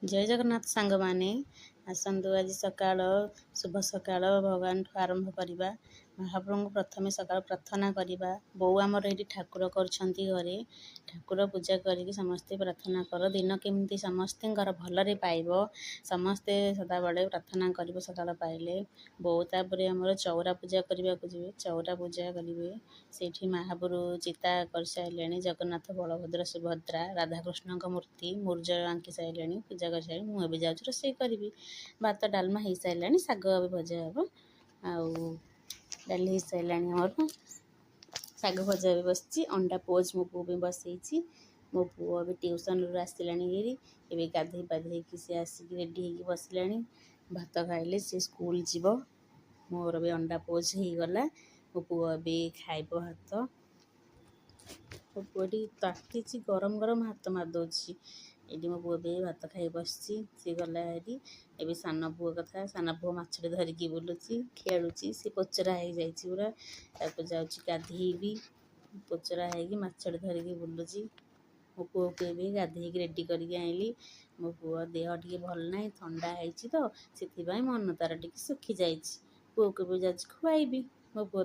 जय जगन्नाथ सांग माने आसतु आज सकाळ शुभ सकाळ भगवान आरंभ करवा महाप्रभु प्रथमे सकाळ प्रार्थना करवा बो आमर ये ठाकुर करे ठाकुर पूजा करके समस्ते प्रार्थना कर दिन केमती समस्त भलरे पाइब समस्ते सदा बड़े प्रार्थना कर सकाळ पाइले बो तापर आमर चौरा पूजा करने को जी चौरा पूजा करेंगे से महाप्रभु चिता कर सारे जगन्नाथ बलभद्र सुभद्रा राधाकृष्ण मूर्ति मूर्ज आंकी सारे पूजा कर सारे मुझे जाऊँ रोसे करी भात डालमा हो सारे शाग भजा हे आउ डाली हो सारे आमर शाग भजा भी बस अंडा पोज मो पु भी बसई मो पु भी ट्यूशन रू आसला ये गाधे पाधे सी आसिक रेडी हो बसला भात खाइले सी स्कूल जीव मोर भी अंडा पोज हो गला मो पु भी खाइब भात मो पुटी ताती गरम गरम हाथ मारदे ये मो पु भी भात खाई बस सी गला हेरी ए सान पु कथा सान पु मछड़ी धरिकी बुलूची खेलुची सी पोचरा हो जाए पूरा ताको जाऊँगी गाधेबी पोचरा हो मछड़ी धरिकी बुलूची मो पु को भी गाधे रेडी करके आइली मो पु देह टे भल ना थंडा है तो से मन तार टे सुखी जाइए पुओ को भी जा खुआबी मो पु